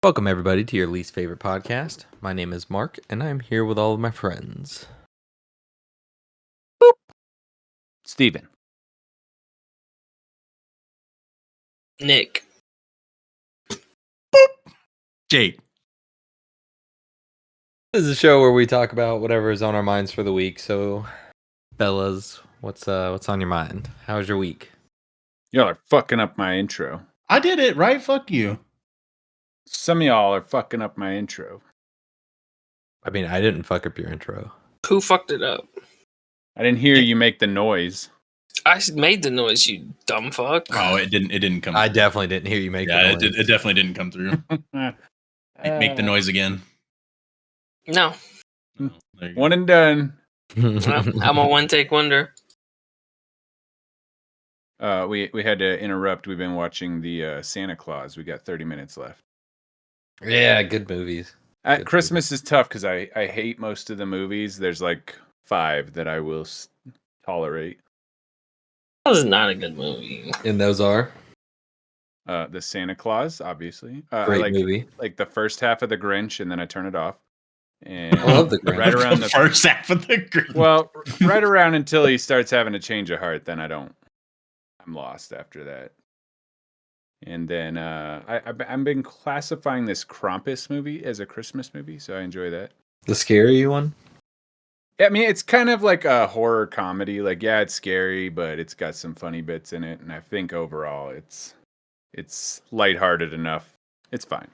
Welcome, everybody, to your least favorite podcast. My name is Mark, and I'm here with all of my friends. Steven. Nick. Jake. This is a show where we talk about whatever is on our minds for the week. So, fellas, what's on your mind? How was your week? Y'all are fucking up my intro. I did it, right? Fuck you. Some of y'all are fucking up my intro. I mean, I didn't fuck up your intro. Who fucked it up? I didn't hear you make the noise. I made the noise, you dumb fuck. Oh, it didn't come. I definitely didn't hear you make Yeah, the noise. it definitely didn't come through. Make the noise again. No. Oh, there you go. One and done. I'm a one-take wonder. We had to interrupt. We've been watching the Santa Claus. We got 30 minutes left. Yeah, good movies. Good Christmas is tough because I hate most of the movies. There's like 5 that I will tolerate. That was not a good movie. And those are? The Santa Claus, obviously. Great movie. Like the first half of The Grinch, and then I turn it off. And I love The Grinch. right around the first half of the Grinch. Well, right around until he starts having a change of heart, then I'm lost after that. And then I've been classifying this Krampus movie as a Christmas movie, so I enjoy that. The scary one? Yeah, I mean, it's kind of like a horror comedy. Like, yeah, it's scary, but it's got some funny bits in it, and I think overall it's lighthearted enough. It's fine.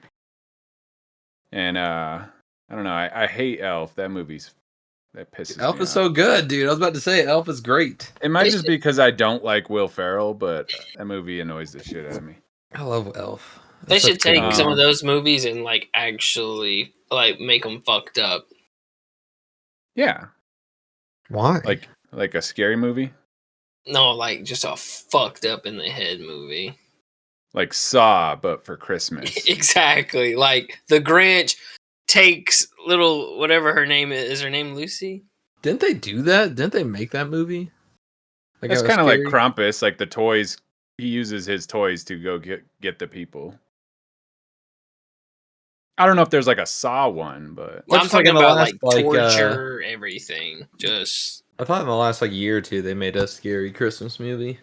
And I don't know. I hate Elf. That pisses me Elf is off. so good, dude. I was about to say Elf is great. It might just be because I don't like Will Ferrell, but that movie annoys the shit out of me. I love Elf. They That's should such a good take some movie. of those movies and actually make them fucked up. Yeah, Why? like a scary movie, No, just a fucked up in the head movie. like Saw, but for Christmas. Exactly. Like the Grinch takes little whatever her name is. Is her name Lucy? Didn't they do that? Didn't they make that movie? It's it was kind of like scary? Krampus, like the toys. He uses his toys to go get the people. I don't know if there's like a Saw one, but Well, I'm just like talking in the about last, torture, everything. Just I thought in the last year or two they made a scary Christmas movie.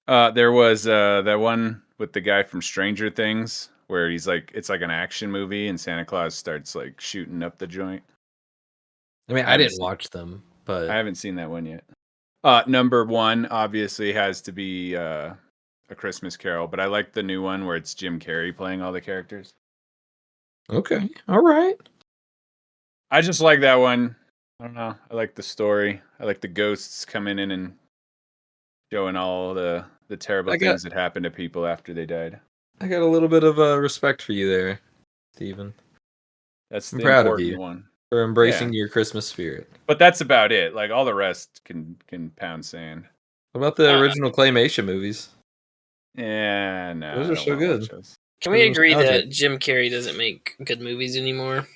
there was that one with the guy from Stranger Things where he's like, it's like an action movie, and Santa Claus starts like shooting up the joint. I mean, I I haven't didn't seen- watch them, but I haven't seen that one yet. Number 1 obviously has to be A Christmas Carol, but I like the new one where it's Jim Carrey playing all the characters. okay, all right. I just like that one. I don't know. I like the story. I like the ghosts coming in and showing all the terrible things that happened to people after they died. I got a little bit of respect for you there, Steven, That's I'm the proud of important you. one. for embracing your Christmas spirit. But that's about it. Like all the rest can pound sand. What about the original claymation movies? Yeah, no. Those I are don't so wanna good. watch those. can we agree nostalgic. that Jim Carrey doesn't make good movies anymore?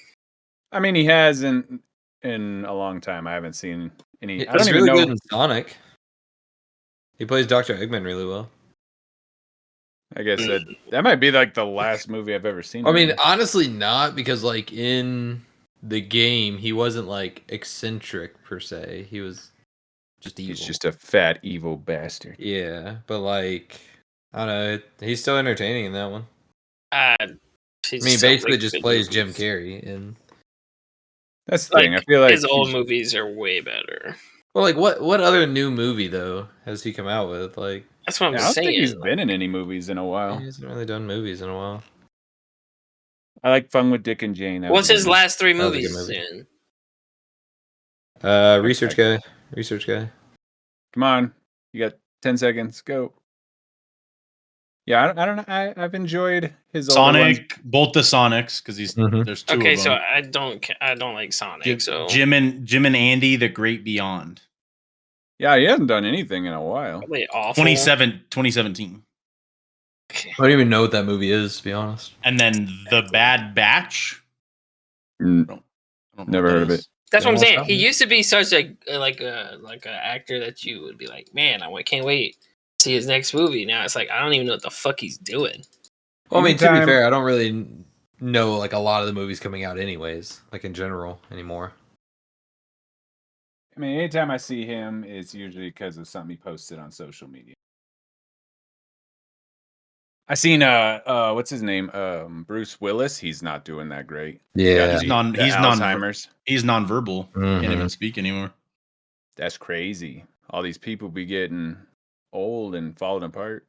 I mean, he has in a long time. I haven't seen any. I don't He's even really know. good in Sonic. He plays Dr. Eggman really well. I guess that might be like the last movie I've ever seen. I mean, him in. honestly, not because in the game he wasn't eccentric per se. He was just evil. He's just a fat evil bastard. Yeah, but I don't know. He's still entertaining in that one. I I mean, basically just plays Jim Carrey. And That's the thing. I feel like his old movies are way better. well, what other new movie though has he come out with? That's what I'm I don't saying. think he's been in any movies in a He while. hasn't really done movies in a while. I like Fun with Dick and Jane. That What's was his good. last 3 That was a movies good movie. in? Research guy. Come on, you got 10 seconds. Go. Yeah, I don't know. I've enjoyed his older ones. Sonic, both the Sonics, because Mhm. there's 2 Okay, of so them. I don't like Sonic. Jim, so Jim and Andy, The Great Beyond, Yeah, he hasn't done anything in a while. probably awful. 2017, I don't even know what that movie is, to be honest. and then The Bad Batch. Mm, I don't know Never what that heard of is. it. That's what I'm Yeah, saying. something. He used to be such a actor that you would be like, man, can't wait to see his next movie. Now it's like I don't even know what the fuck he's doing. Well, I mean, to be Anytime- fair, I don't really know like a lot of the movies coming out anyways, like in general anymore. I mean, anytime I see him, it's usually because of something he posted on social media. I seen what's his name? Bruce Willis. He's not doing that great. Yeah. He's Alzheimer's. He's nonverbal. Can't even speak anymore. That's crazy. All these people be getting old and falling apart.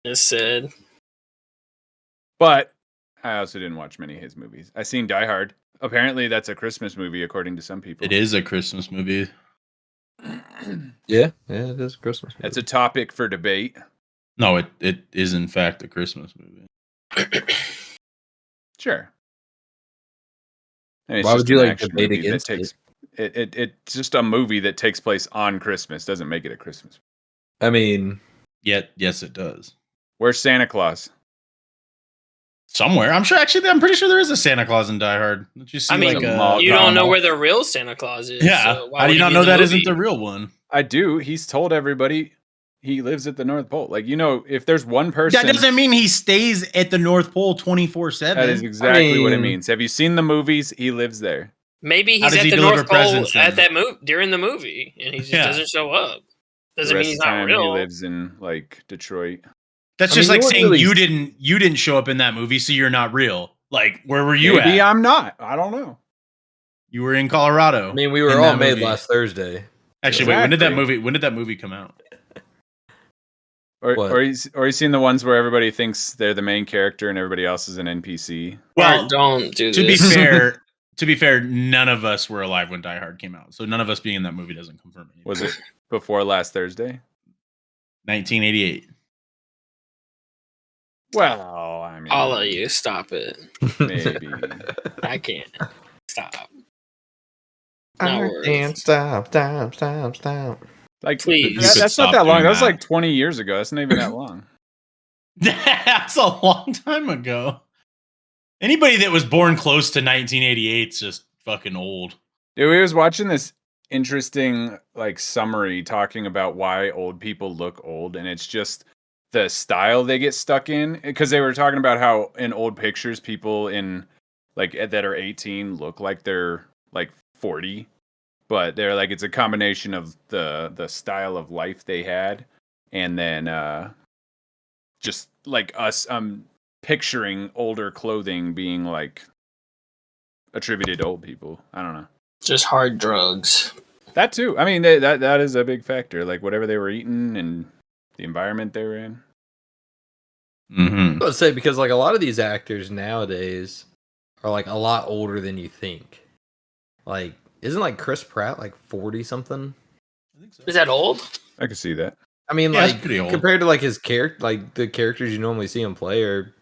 It's sad. But I also didn't watch many of his movies. I seen Die Hard. Apparently, that's a Christmas movie, according to some people. It is a Christmas movie. Yeah, it is Christmas. That's a topic for debate. No, it is in fact a Christmas movie. Sure. And it's Why just would you an like action debate movie that against takes it's just a movie that takes place on Christmas. Doesn't make it a Christmas. I mean, Yes, it does. Where's Santa Claus? Somewhere, I'm pretty sure there is a Santa Claus in Die Hard. Don't you see? I mean, like you don't know where the real Santa Claus is. Yeah, So why how do would you he not be know in the that movie? isn't the real one? I do. He's told everybody he lives at the North Pole. Like, you know, if there's one person, That doesn't mean he stays at the North Pole 24/7. that is exactly what it mean- means. Have you seen the movies? He lives there. Maybe How he's does at he the deliver North Pole presents at then? that during the movie, and he just Yeah. doesn't show up. Doesn't The mean rest he's of the not time, real. he lives in like Detroit. That's I just mean, like you saying wouldn't really- you didn't show up in that movie, so you're not real. Like, where were you Maybe at? I'm not. I don't know. You were in Colorado. I mean, we were in all that made movie. last Thursday. Actually, wait, when did that Exactly. movie come out? Or What? he's seen the ones where everybody thinks they're the main character and everybody else is an NPC. Well, don't do to be this. fair, none of us were alive when Die Hard came out, so none of us being in that movie doesn't confirm anything. Was it before last Thursday? 1988? Well, I mean, All of you, stop it. maybe. I can't. Stop. I Not worth. can't stop. Like, Please. that's not stop that long. doing That was that. like 20 years ago. That's not even that long. That's a long time ago. Anybody that was born close to 1988 is just fucking old. Dude, we was watching this interesting like summary talking about why old people look old, and it's just the style they get stuck in. Because they were talking about how in old pictures, people in like that are 18 look like they're like 40, but they're like it's a combination of the style of life they had, and then just like us picturing older clothing being like attributed to old people. I don't know. Just hard drugs. That too. I mean, that is a big factor. Like whatever they were eating and the environment they were in. Mm-hmm. I would say because like a lot of these actors nowadays are like a lot older than you think. Like, isn't like Chris Pratt like 40 something? Is that old? I can see that. I mean, Yeah, that's like pretty old. compared to like his character, like the characters you normally see him play are.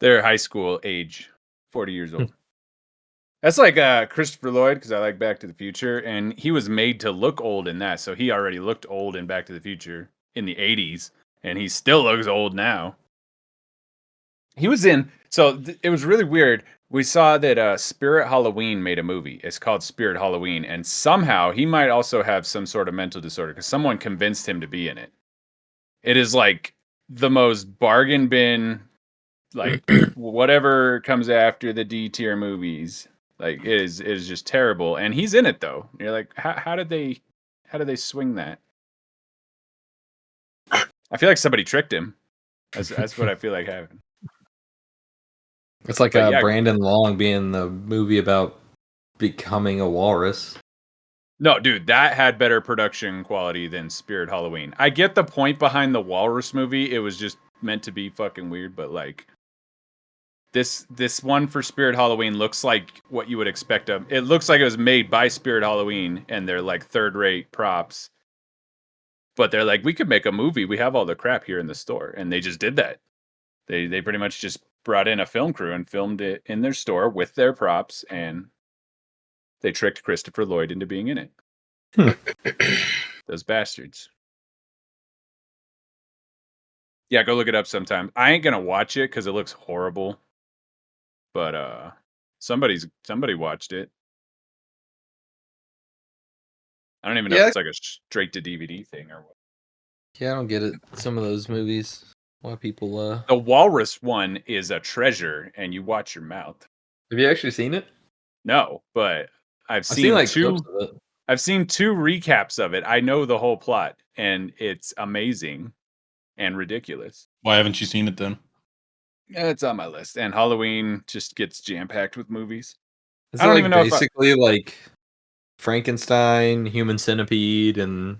They're high school age, 40 years old. That's like Christopher Lloyd, because I like Back to the Future, and he was made to look old in that, so he already looked old in Back to the Future in the 80s, and he still looks old now. He was in, so it was really weird. We saw that Spirit Halloween made a movie. It's called Spirit Halloween, and somehow he might also have some sort of mental disorder, because someone convinced him to be in it. It is like the most bargain bin, like whatever comes after the D tier movies. Like it is just terrible, and he's in it though. You're like, how did they swing that? I feel like somebody tricked him. That's what I feel like happened. It's like But yeah. Brandon Long being the movie about becoming a walrus. No, dude, that had better production quality than Spirit Halloween. I get the point behind the Walrus movie. It was just meant to be fucking weird, but like this one for Spirit Halloween looks like what you would expect of. It looks like it was made by Spirit Halloween, and they're like third-rate props. But they're like, we could make a movie. We have all the crap here in the store, and they just did that. They pretty much just brought in a film crew and filmed it in their store with their props, and they tricked Christopher Lloyd into being in it. Those bastards. Yeah, go look it up sometime. I ain't gonna watch it because it looks horrible. But somebody watched it. I don't even know Yeah. if it's like a straight to DVD thing or what. Yeah, I don't get it. Some of those movies. A lot of people. The walrus one is a treasure, and you watch your mouth. Have you actually seen it? No, but I've I've seen seen like two. clips of it. I've seen 2 recaps of it. I know the whole plot, and it's amazing and ridiculous. Why haven't you seen it then? It's on my list, and Halloween just gets jam packed with movies. Is I it don't like even know if I- basically like Frankenstein, Human Centipede, and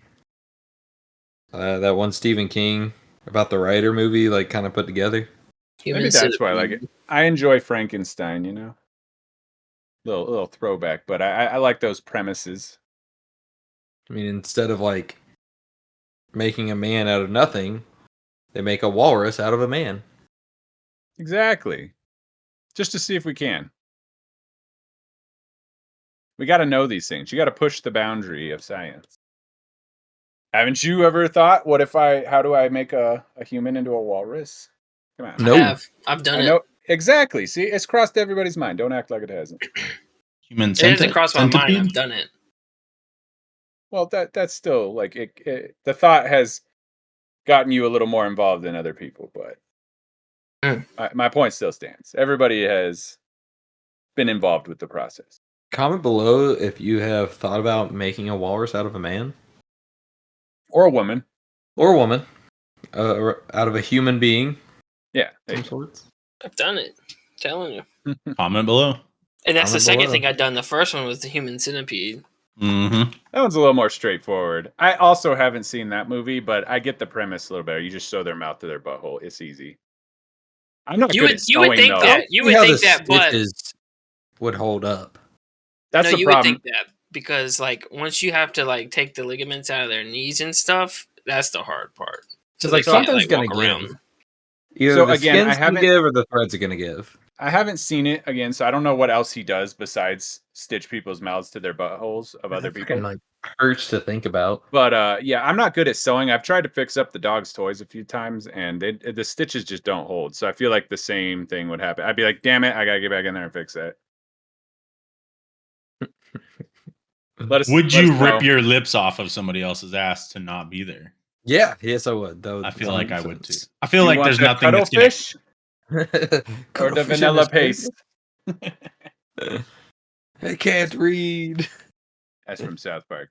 that one Stephen King about the writer movie, like kind of put together? Maybe that's why I like it. I enjoy Frankenstein, you know, little throwback, but I like those premises. I mean, instead of like making a man out of nothing, they make a walrus out of a man. Exactly, just to see if we can. We got to know these things. You got to push the boundary of science. Haven't you ever thought, how do I make a human into a walrus? Come on. No. I've done I it. know exactly. See, it's crossed everybody's mind. Don't act like it hasn't. Human It hasn't crossed my mind. centipede? I've done it. Well, that's still like the thought has gotten you a little more involved than other people, but my point still stands. Everybody has been involved with the process. Comment below if you have thought about making a walrus out of a man Or a woman. or a woman, out of a human being, Yeah. of some sorts. I've done it. I'm telling you. Comment below. And that's the Comment second below. thing I'd done. The first one was the Human Centipede. Mm-hmm. That one's a little more straightforward. I also haven't seen that movie, but I get the premise a little better. You just show their mouth to their butthole. It's easy. I'm not You good would- at you would sewing, think though. that. You See would how think the that, but stitches would hold up. That's no, the you problem. would think that because like once you have to like take the ligaments out of their knees and stuff, that's the hard part. Because they like can't, something's gonna walk give. around. Either So, the again, I skin's gonna haven't- give or the threads are gonna give. I haven't seen it again, so I don't know what else he does besides stitch people's mouths to their buttholes of other That people. fucking, like hurts to think about. But yeah, I'm not good at sewing. I've tried to fix up the dog's toys a few times, and the stitches just don't hold. So I feel like the same thing would happen. I'd be like, "Damn it, I gotta get back in there and fix that." Would you us rip know. your lips off of somebody else's ass to not be there? Yeah, yes, I would. That would I feel like I would too. 100%. I feel You like want there's the nothing that's gonna. cuttlefish or the vanilla paste. I can't read. That's from South Park.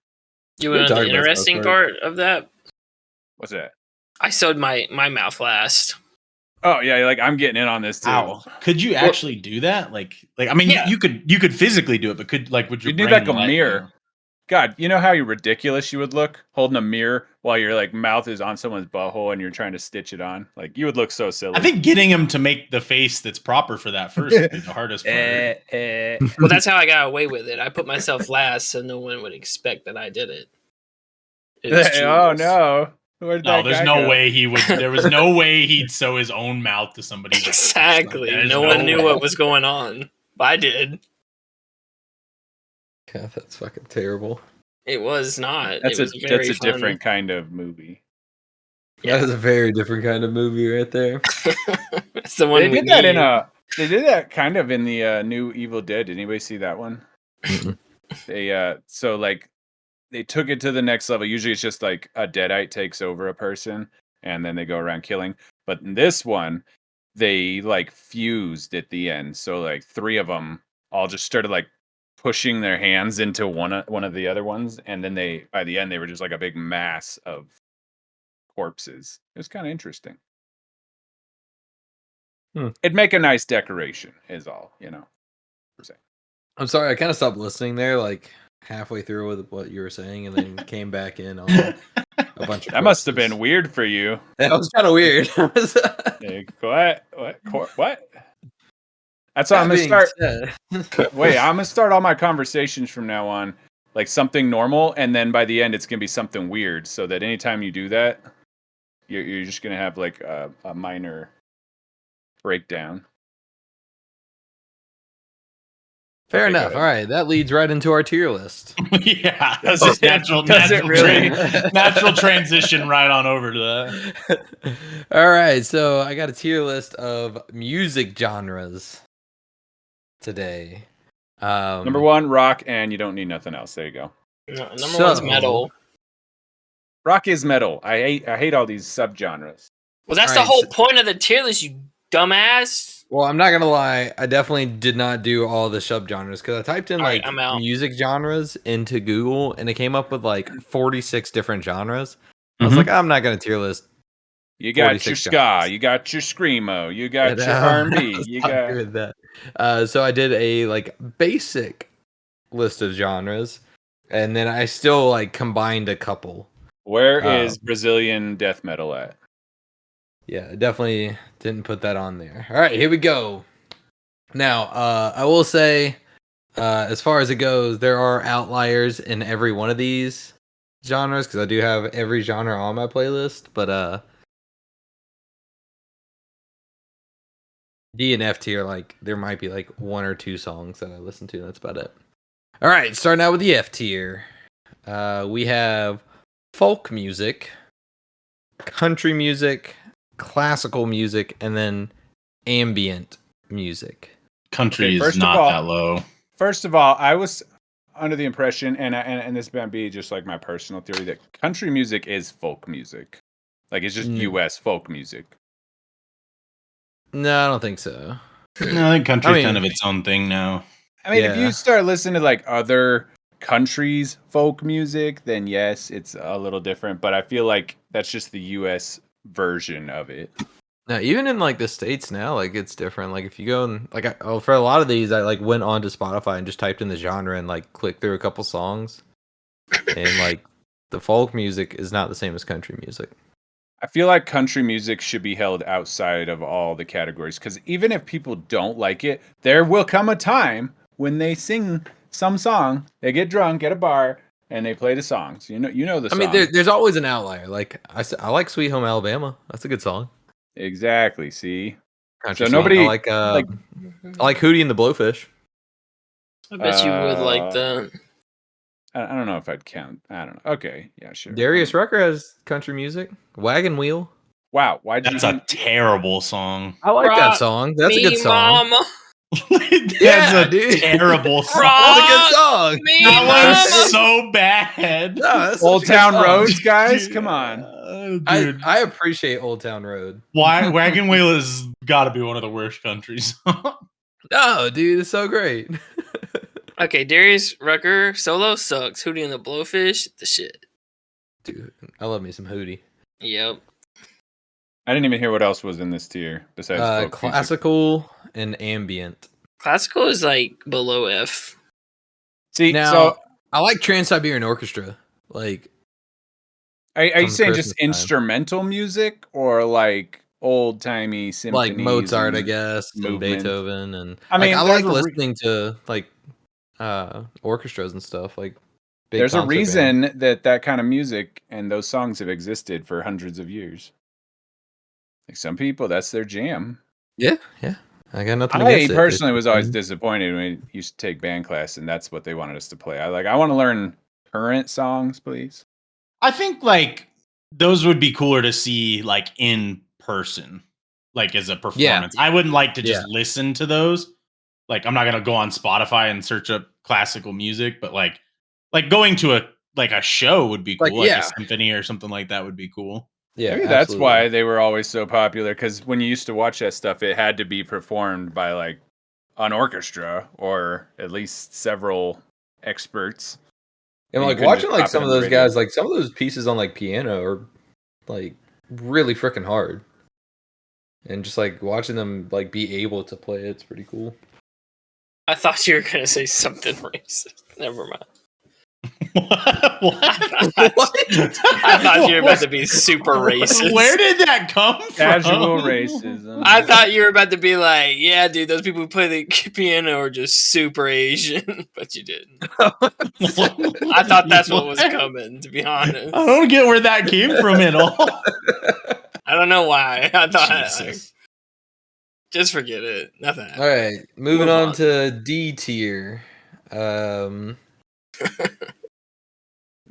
You We're want to know the talking about interesting South part of that? What's that? I sewed my mouth last. Oh yeah, like I'm getting in on this too. Ow. Could you actually do that? Like I mean, Yeah. you could physically do it, but would your You need brain like a let mirror. you? God, you know how ridiculous you would look holding a mirror while your like mouth is on someone's butthole and you're trying to stitch it on? Like you would look so silly. I think getting him to make the face that's proper for that first would be the hardest part. Well, that's how I got away with it. I put myself last so no one would expect that I did it. It was Oh genius. no. Where'd No, that there's guy no go? way he would. There was no way he'd sew his own mouth to somebody. Exactly. There's No one knew way. what was going on. But I did. God, that's fucking terrible. It was not. That's it a was very that's a fun. different kind of movie. Yeah. That is a very different kind of movie right there. It's the one They we did that need. they did that kind of in the new Evil Dead. Did anybody see that one? Mm-mm. They so like they took it to the next level. Usually it's just like a deadite takes over a person and then they go around killing. But in this one, they like fused at the end. So like 3 of them all just started like pushing their hands into one of the other ones, and then by the end they were just like a big mass of corpses. It was kind of interesting. It'd make a nice decoration, is all, you know. I'm sorry, I kind of stopped listening there, like halfway through with what you were saying, and then came back in on a bunch of. That must have corpses. been weird for you. That was kind of weird. Like, what? That's how I'm gonna start. Wait, I'm gonna start all my conversations from now on like something normal, and then by the end it's gonna be something weird. So that anytime you do that, you're just gonna have like a minor breakdown. Fair Okay, go enough. ahead. All right, that leads right into our tier list. Yeah, Does that's it- natural. does it natural, really? natural transition right on over to that. All right, so I got a tier list of music genres today. Number 1, rock, and you don't need nothing else. There you go. No, number one's So- metal. Rock is metal. I hate all these subgenres. Well, that's the Alright, whole so- point of the tier list, you dumbass. Well, I'm not gonna lie. I definitely did not do all the subgenres because I typed in All right, like I'm out. music genres into Google and it came up with like 46 different genres. I Mhm. was like, I'm not gonna tier list. You got your 46 ska, genres. you got your screamo, you got And, your R&B, I was you not got. doing that. So I did a like basic list of genres, and then I still like combined a couple. Where Um, is Brazilian death metal at? Yeah, definitely didn't put that on there. All right, here we go. Now, I will say, as far as it goes, there are outliers in every one of these genres because I do have every genre on my playlist. But D and F tier, like there might be like one or two songs that I listen to. That's about it. All right, starting out with the F tier, we have folk music, country music, classical music, and then ambient music. Country Okay, is first of not all- that low. First of all, I was under the impression, and this might be just like my personal theory, that country music is folk music. Like it's just Mm. U.S. folk music. No, I don't think so. No, I think country's mean- kind of its own thing now. I mean, if Yeah. you start listening to like other countries' folk music, then yes, it's a little different. But I feel like that's just the U.S. version of it. No, even in like the States now, like it's different. Like if you go and like for a lot of these, I like went on to Spotify and just typed in the genre and like clicked through a couple songs, and like the folk music is not the same as country music. I feel like country music should be held outside of all the categories because even if people don't like it, there will come a time when they sing some song, they get drunk at a bar, and they play the songs. You know the I song. mean, there's always an outlier. Like I like Sweet Home Alabama. That's a good song. Exactly. See, Country So song. nobody- I like Hootie and the Blowfish. I bet you would like Uh, that. I don't know if I'd count. I don't know. Okay, yeah, sure. Darius Rucker has country music. Wagon Wheel. Wow, why'd That's you? a terrible song. I like that Rock song. That's a Me good song. Mama, That's Yeah, a dude. terrible song. That's a good song. me That mama. was so bad. No, that's such a Old good Town song. Roads, guys, come on. Dude. I appreciate Old Town Road. Wagon Wheel has got to be one of the worst countries. No, dude, it's so great. Okay, Darius Rucker solo sucks. Hootie and the Blowfish, the shit. Dude, I love me some Hootie. Yep. I didn't even hear what else was in this tier besides folk music. Classical and ambient. Classical is like below F. See, Now, so I like Trans Siberian Orchestra. Like, are you from saying Christmas just time. instrumental music or like old timey symphonies? like Mozart, I and- guess, and movement. Beethoven, and I mean, I there's like a re- listening to like orchestras and stuff. Like, big There's a concert reason band. that kind of music and those songs have existed for hundreds of years. Like some people, that's their jam. Yeah, I got nothing I against it. personally was always It's- disappointed when we used to take band class and that's what they wanted us to play. I want to learn current songs, please. I think like those would be cooler to see like in person, like as a performance. I wouldn't like to just listen to those. Like I'm not gonna go on Spotify and search up classical music, but like going to a show would be cool, Like, like yeah. a symphony or something like that would be cool. yeah, Maybe that's absolutely. why they were always so popular. Because when you used to watch that stuff, it had to be performed by like an orchestra or at least several experts. And you like couldn't watching just like pop it some on of the those radio. guys, like some of those pieces on like piano are like really freaking hard. And just like watching them like be able to play it's pretty cool. I thought you were gonna say something racist. Never mind. What? I thought you were about to be super racist. Where did that come from? Casual racism. I thought you were about to be like, yeah, dude, those people who play the piano are just super Asian, but you didn't. I thought that's what was coming, to be honest. I don't get where that came from at all. I don't know why. I thought Jesus. just forget it. Nothing. All right, moving Move on on. to D tier.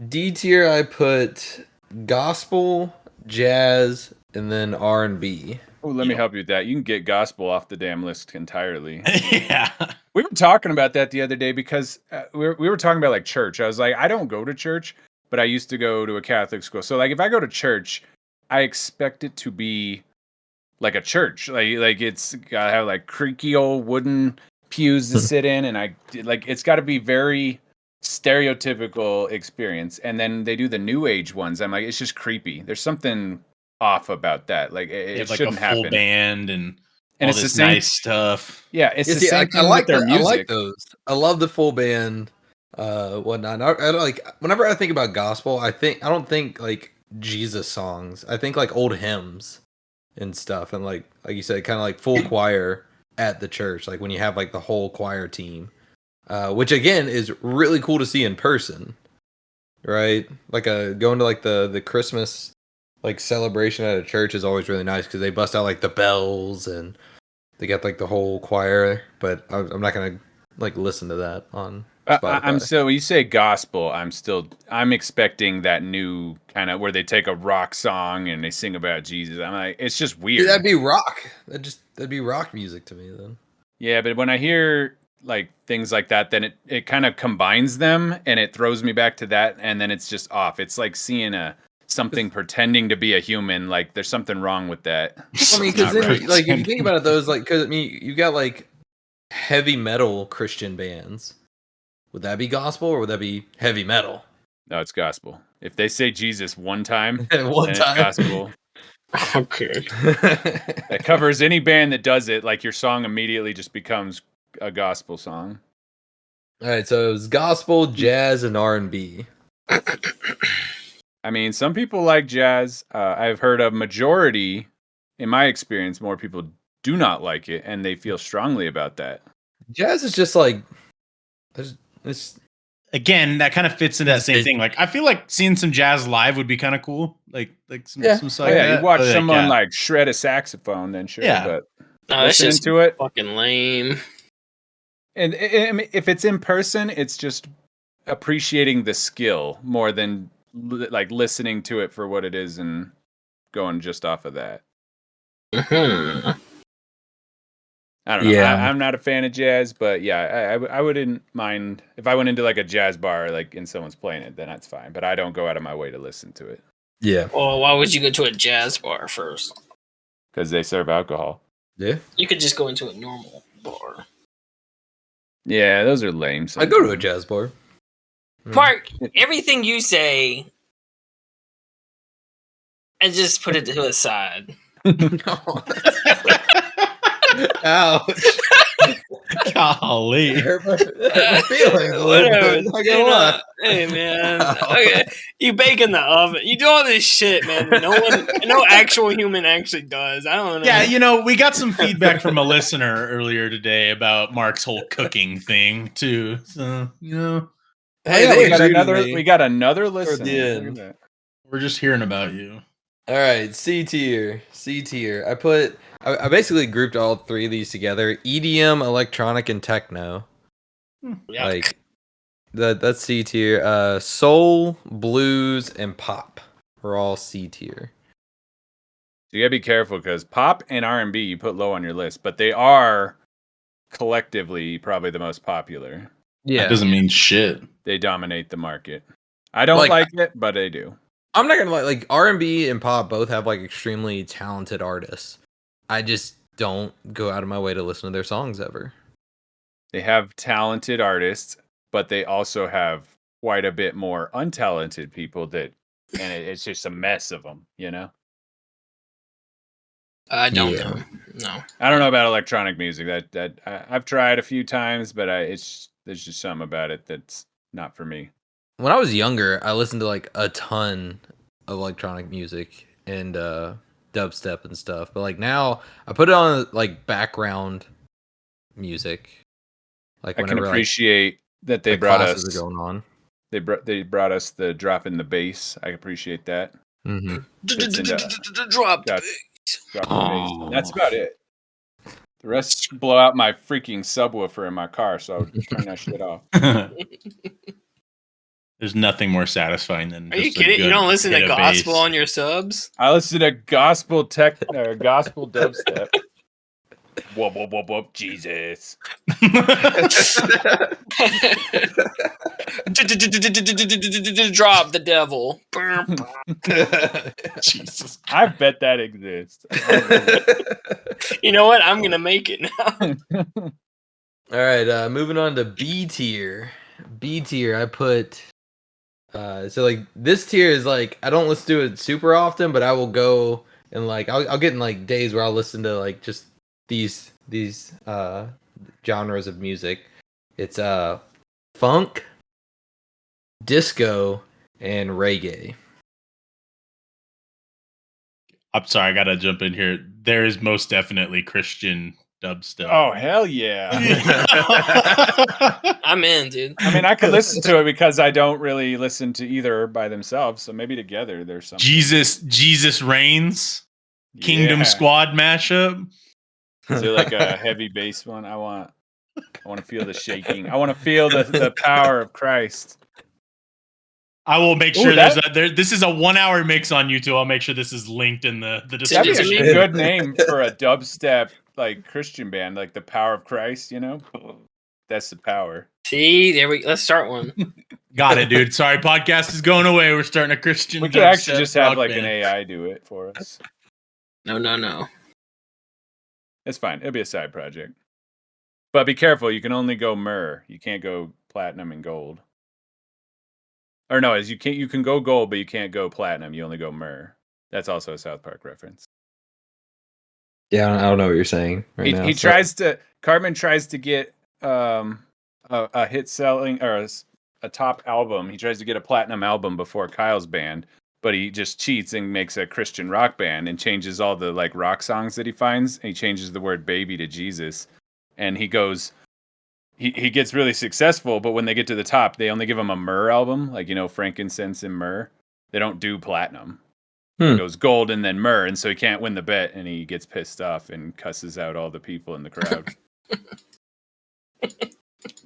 D tier, I put gospel, jazz, and then R&B. Oh, let me help you with that. You can get gospel off the damn list entirely. Yeah. We were talking about that the other day because we were talking about like church. I was like, I don't go to church, but I used to go to a Catholic school. So like if I go to church, I expect it to be like a church. Like it's gotta have like creaky old wooden pews to sit in, and it's got to be very stereotypical experience. And then they do the new age ones. I'm like, it's just creepy. There's something off about that. Like it like shouldn't a full happen. band and all it's this the same, nice stuff. Yeah, it's the same thing with their music. I like those. I love the full band, whatnot. I like whenever I think about gospel, I don't think like Jesus songs. I think like old hymns and stuff, and like you said, kind of like full choir at the church, like when you have like the whole choir team, which again is really cool to see in person, right? Like going to like the Christmas like celebration at a church is always really nice because they bust out like the bells and they got like the whole choir. But I'm not gonna like listen to that on Spotify. When you say gospel, I'm expecting that new kind of where they take a rock song and they sing about Jesus. I'm like, it's just weird. Dude, that'd be rock. That'd be rock music to me then. Yeah, but when I hear like things like that, then it kind of combines them and it throws me back to that, and then it's just off. It's like seeing something pretending to be a human. Like there's something wrong with that. I mean, because like if you think about it, those like because I mean you got like heavy metal Christian bands. Would that be gospel or would that be heavy metal? No, it's gospel. If they say Jesus one time, it's gospel. Okay. That covers any band that does it. Like your song immediately just becomes a gospel song. All right, so it was gospel, jazz, and R&B. I mean, some people like jazz. I've heard a majority, in my experience, more people do not like it, and they feel strongly about that. Jazz is just like it's again, that kind of fits into that same thing. Like, I feel like seeing some jazz live would be kind of cool. Like some stuff. You watch someone like shred a saxophone, then sure. Yeah. But that's just to it, fucking lame. And if it's in person, it's just appreciating the skill more than like listening to it for what it is and going just off of that. Mm-hmm. I don't know. Yeah. I'm not a fan of jazz, but yeah, I wouldn't mind if I went into like a jazz bar, like and someone's playing it, then that's fine. But I don't go out of my way to listen to it. Yeah. Well, why would you go to a jazz bar first? Because they serve alcohol. Yeah. You could just go into a normal bar. Yeah, those are lame. I go to a jazz bar. Mark, everything you say, and just put it to the side. Ouch. Golly. My feelings. Whatever. Hey, man. Okay. You bake in the oven. You do all this shit, man. No actual human actually does. I don't know. Yeah, we got some feedback from a listener earlier today about Mark's whole cooking thing, too. So, Hey, we got another listener. We're just hearing about you. All right, C tier. I basically grouped all three of these together: EDM, electronic, and techno. Like that's C tier. Soul, blues, and pop are all C tier. You gotta be careful because pop and R&B you put low on your list, but they are collectively probably the most popular. Yeah, that doesn't mean shit. They dominate the market. I don't like it, but they do. I'm not gonna lie, like R&B and pop both have like extremely talented artists. I just don't go out of my way to listen to their songs ever. They have talented artists, but they also have quite a bit more untalented people it's just a mess of them, I don't know. No. I don't know about electronic music. That I've tried a few times, but there's just something about it that's not for me. When I was younger, I listened to like a ton of electronic music and dubstep and stuff. But like now, I put it on like background music. Like I can appreciate that they brought us. Are going on. They brought us the drop in the bass. I appreciate that. Mm-hmm. Drop the bass. That's about it. The rest blow out my freaking subwoofer in my car, so I'll turn that shit off. There's nothing more satisfying than. Are you kidding? You don't listen to gospel on your subs? I listen to gospel gospel dubstep. Whoop, whoop, whoop, whoop, Jesus. Drop the devil. Jesus. I bet that exists. You know what? I'm gonna make it now. All right, moving on to B tier. B tier, I put. So like this tier is like I don't listen to it super often, but I will go and like I'll get in like days where I'll listen to like just these genres of music. It's funk, disco, and reggae. I'm sorry, I gotta jump in here. There is most definitely Christian dubstep. Oh hell yeah! I'm in, dude. I mean, I could listen to it because I don't really listen to either by themselves. So maybe together there's something. Jesus Reigns, Kingdom Yeah. Squad mashup. Is there like a heavy bass one? I want to feel the shaking. I want to feel the power of Christ. I will make Ooh, sure that- this is a 1 hour mix on YouTube. I'll make sure this is linked in the That'd description. be a good name for a dubstep like Christian band, like the Power of Christ. You know, that's the power. See, there we. Let's start one. Got it, dude. Sorry, podcast is going away. We're starting a Christian. We could actually dubstep just have rock like band. an AI do it for us. No. It's fine. It'll be a side project. But be careful. You can only go myrrh. You can't go platinum and gold. Or no, you can go gold, but you can't go platinum. You only go myrrh. That's also a South Park reference. Yeah, I don't know what you're saying right now. Cartman tries to get a hit selling or a top album. He tries to get a platinum album before Kyle's band, but he just cheats and makes a Christian rock band and changes all the like rock songs that he finds. And he changes the word baby to Jesus, and he goes. He gets really successful, but when they get to the top, they only give him a myrrh album, like frankincense and myrrh. They don't do platinum. It goes gold and then myrrh, and so he can't win the bet, and he gets pissed off and cusses out all the people in the crowd.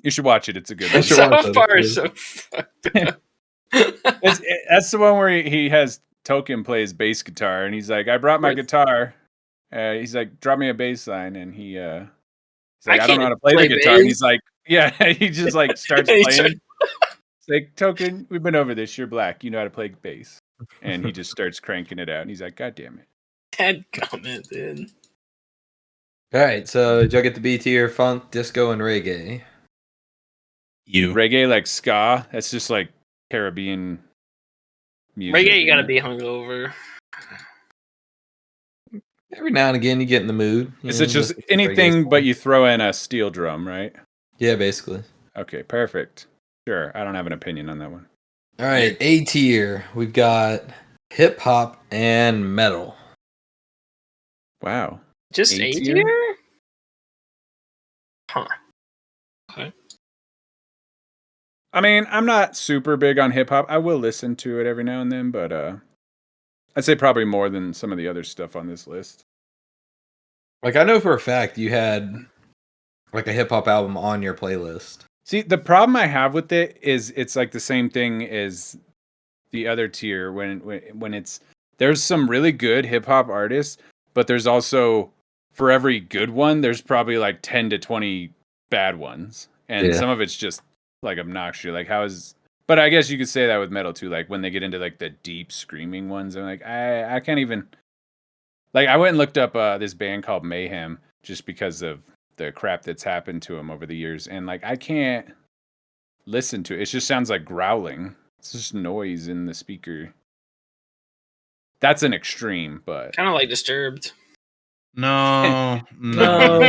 You should watch it; it's a good one. So far, so fucked up. That's the one where he has Token plays bass guitar, and he's like, "I brought my guitar." He's like, "Drop me a bass line," and he's like, "I don't know how to play the guitar." bass. And he's like, "Yeah," he just like starts playing. It's like, Token, we've been over this. You're black. You know how to play bass. And he just starts cranking it out. And he's like, God damn it. Dead comment, dude. All right, so did y'all get the B tier? Funk, disco, and reggae. Reggae, like ska. That's just like Caribbean music. Reggae, you gotta be hungover. Every now and again, you get in the mood. Is it just anything but you throw in a steel drum, right? Yeah, basically. Okay, perfect. Sure. I don't have an opinion on that one. All right, A tier. We've got hip hop and metal. Wow. Just A A tier? tier? Huh. Okay. I mean, I'm not super big on hip hop. I will listen to it every now and then, but I'd say probably more than some of the other stuff on this list. Like I know for a fact you had like a hip hop album on your playlist. See, the problem I have with it is it's like the same thing as the other tier when it's there's some really good hip hop artists, but there's also for every good one, there's probably like 10 to 20 bad ones. And some of it's just like obnoxious. Like but I guess you could say that with metal too. Like when they get into like the deep screaming ones, I'm like, I can't even like I went and looked up this band called Mayhem just because of the crap that's happened to him over the years, and like I can't listen to it. It just sounds like growling. It's just noise in the speaker. That's an extreme, but Kind of like Disturbed. No, No.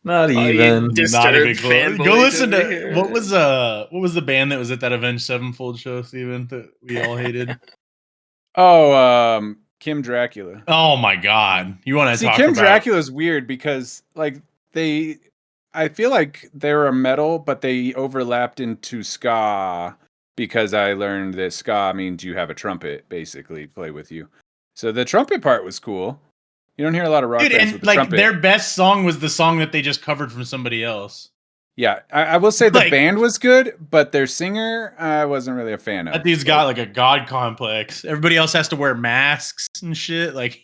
Not even. not a big fanboys Go listen over to here. what was the band that was at that Avenged Sevenfold show, Steven, that we all hated? Kim Dracula. Oh my god. You want to See, talk Kim about Dracula is weird because like I feel like they're a metal, but they overlapped into ska because I learned that ska means you have a trumpet basically play with you. So the trumpet part was cool. You don't hear a lot of rock bands and with the like trumpet. their best song was the song that they just covered from somebody else. Yeah, I will say the Like- band was good, but their singer I wasn't really a fan of. That dude's got like a god complex. Everybody else has to wear masks and shit. Like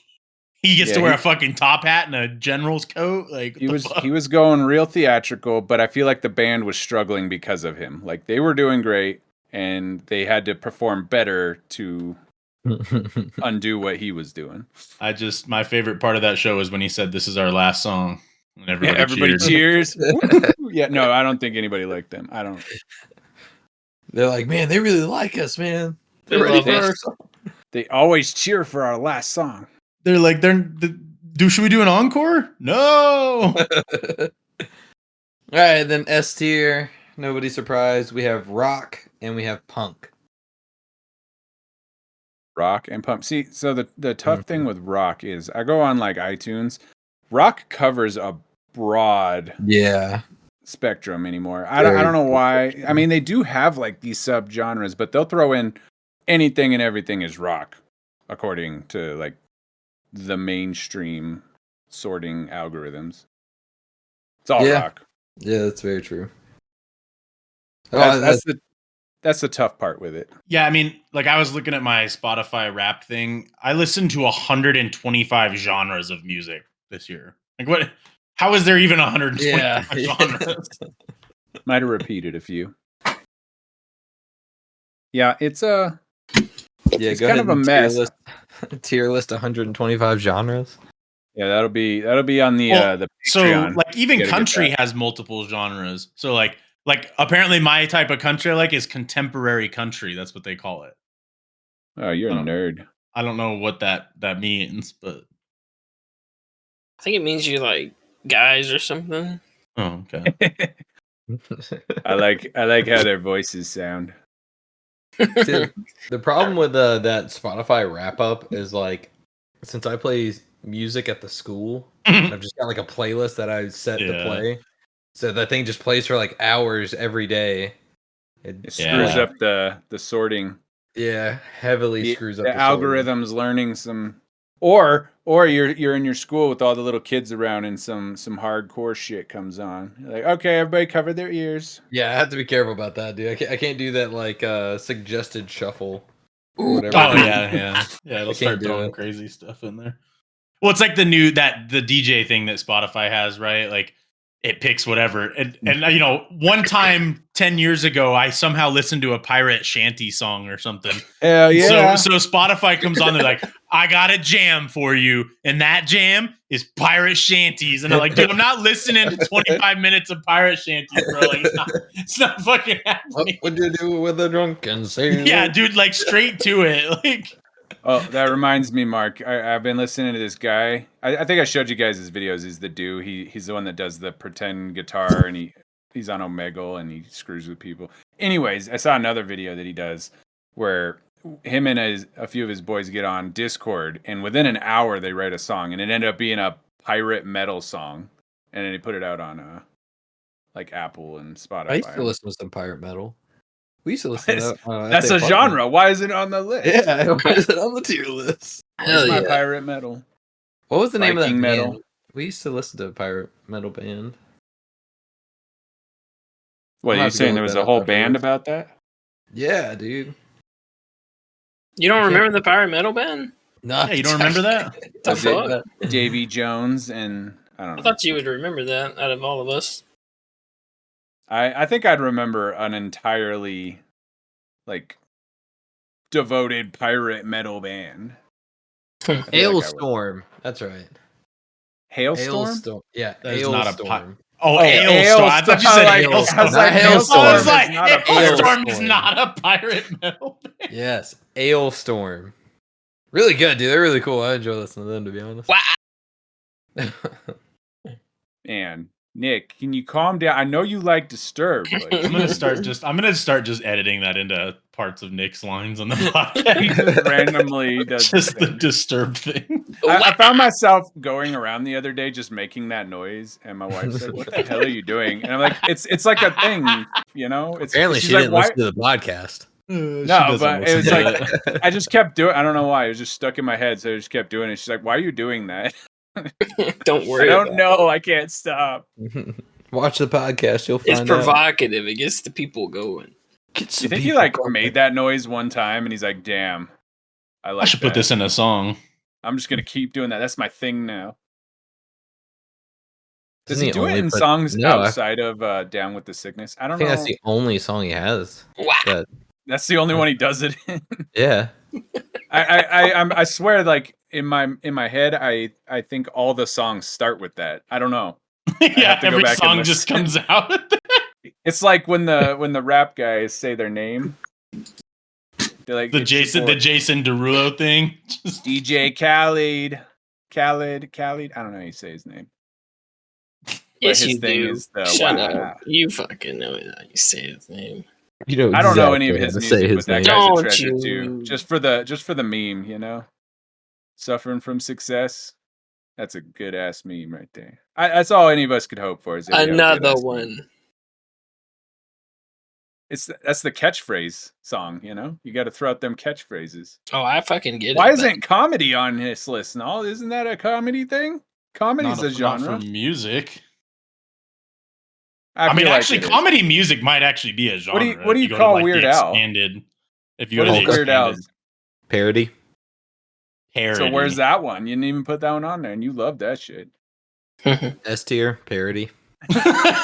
He gets to Yeah, wear he- a fucking top hat and a general's coat. Like what He the was fuck? he was going real theatrical, but I feel like the band was struggling because of him. Like they were doing great, and they had to perform better to undo what he was doing. My favorite part of that show is when he said, "This is our last song," and everybody cheered. cheers. Yeah, no, I don't think anybody liked them. I don't. They're like, man, they really like us, man. They They're ready love for us. our song. They always cheer for our last song. They're like, should we do an encore? No. All right, then S tier. Nobody surprised. We have rock and we have punk. Rock and pump. See, so the tough thing with rock is I go on like iTunes. Rock covers a broad Yeah. spectrum anymore. I don't know why. I mean, they do have like these subgenres, but they'll throw in anything and everything is rock, according to like the mainstream sorting algorithms. It's all Yeah. rock. Yeah, that's very true. That's the tough part with it. Yeah, I mean, like I was looking at my Spotify Wrapped thing. I listened to 125 genres of music this year. Like what? How is there even 125 genres? Might have repeated a few. Yeah, it's yeah, it's go kind ahead of a and mess. Tier list 125 genres. Yeah, that'll be on the Well, the so Patreon. like even Gotta get country that. has multiple genres. So like apparently my type of country I like is contemporary country. That's what they call it. Oh, you're a nerd. I don't know what that means, but I think it means you like guys or something. oh, okay. I like how their voices sound. Dude, the problem with that Spotify wrap up is like, since I play music at the school, I've just got like a playlist that I set to Yeah. play. So that thing just plays for like hours every day. It screws Yeah. up the sorting. Yeah, heavily The, screws up the the sorting. algorithm's learning some, or you're in your school with all the little kids around and some hardcore shit comes on. You're like, okay, everybody cover their ears. Yeah, I have to be careful about that, dude. I can't do that like suggested shuffle or Ooh. whatever. Oh yeah. It'll I start can't do throwing it. crazy stuff in there. Well, it's like the DJ thing that Spotify has, right? Like it picks whatever. And you know, one time 10 years ago, I somehow listened to a pirate shanty song or something. Hell yeah! So Spotify comes on, they're like, I got a jam for you, and that jam is pirate shanties. And I'm like, dude, I'm not listening to 25 minutes of pirate shanties, bro. Like it's not fucking What happening. would you do with a drunken sailor? Yeah, dude, like straight to it. Like Oh, that reminds me, Mark. I've been listening to this guy. I think I showed you guys his videos. He's the dude. He's the one that does the pretend guitar, and he's on Omegle, and he screws with people. Anyways, I saw another video that he does where him and a few of his boys get on Discord, and within an hour they write a song, and it ended up being a pirate metal song, and then he put it out on like Apple and Spotify. I used to listen to some pirate metal. We used to listen to that. That's a genre. Why is it on the list? Yeah, why is it on the tier list? Hell It's my yeah. pirate metal. What was the name of that Viking metal. band? We used to listen to a pirate metal band. What, I'll are you have to go saying there look was that a up whole band afterwards. about that? Yeah, dude. You don't I can't- remember the pirate metal band? No, Yeah, you don't remember that? The Was it- fuck? Davy Jones and I don't I know. thought you would remember that out of all of us. I think I'd remember an entirely like devoted pirate metal band. I feel like I would. Hailstorm. That's right. Hailstorm? Yeah, That is not a Hailstorm. Oh, Oh, Hailstorm. I thought you said Hailstorm. Hailstorm. I was like, Not Hailstorm I was is like, not a Hailstorm is Hailstorm. not a pirate metal band. Yes, Hailstorm. Really good, dude. They're really cool. I enjoy listening to them, to be honest. Wow. Man, Nick, can you calm down? I know you like Disturbed. But I'm gonna start just editing that into parts of Nick's lines on the podcast. randomly does Just the thing. Disturbed thing. I found myself going around the other day just making that noise, and my wife's like, "What the hell are you doing?" And I'm like, "It's like a thing, you know." It's Apparently, she's she like, didn't "Why?" listen to the podcast. No, but it was like like, I just kept doing. I don't know why. It was just stuck in my head, so I just kept doing it. She's like, "Why are you doing that?" Don't I worry. don't about know. I can't stop. watch the podcast. You'll it. It's find out. provocative. It gets the people going. Get You some think he people like going. made that noise one time, and he's like, "Damn, I like." I should put that." this in a song. I'm just gonna keep doing that. That's my thing now. Does Isn't he do it only in put- songs No, I outside of Down with the Sickness? I don't think know. that's the only song he has. Wow. That, That's the only one he does it in. yeah. I swear, like in my head, I think all the songs start with that. I don't know. Yeah, have to go every back and song just listen. comes out. It's like when the rap guys say their name. They're like the it's your Jason boy, Derulo thing. Just, DJ Khaled. I don't know how you say his name. Yes, his you thing do. is the Shut wow. up. You fucking know how you say his name. You know I don't know any of exactly his how to say music, his but that name. guy's Don't a treasure you- too. Just for the meme, you know. Suffering from success. That's a good ass meme right there. That's all any of us could hope for. Is that we have a good Another ass meme. one. That's the catchphrase song, you know. You got to throw out them catchphrases. Oh, I fucking get it. Why but- isn't comedy on this list? No, isn't that a comedy thing? Comedy's a not genre. for music. I I mean, feel like actually, it is. comedy music might actually be a genre. What do you if go to, call like, the Weird Al? Expanded, if you What go to is the Weird expanded Al's? Parody. parody. So where's that one? You didn't even put that one on there, and you love that shit. S tier parody.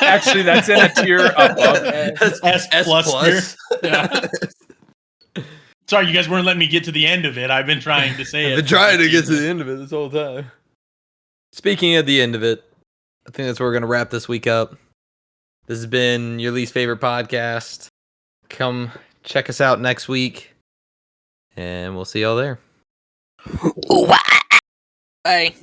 Actually, that's in a tier above S. S plus Yeah. Sorry, you guys weren't letting me get to the end of it. I've been trying to say it. I've been trying to get to the end of it this whole time. Speaking of the end of it, I think that's where we're going to wrap this week up. This has been your least favorite podcast. Come check us out next week, and we'll see y'all there. Bye.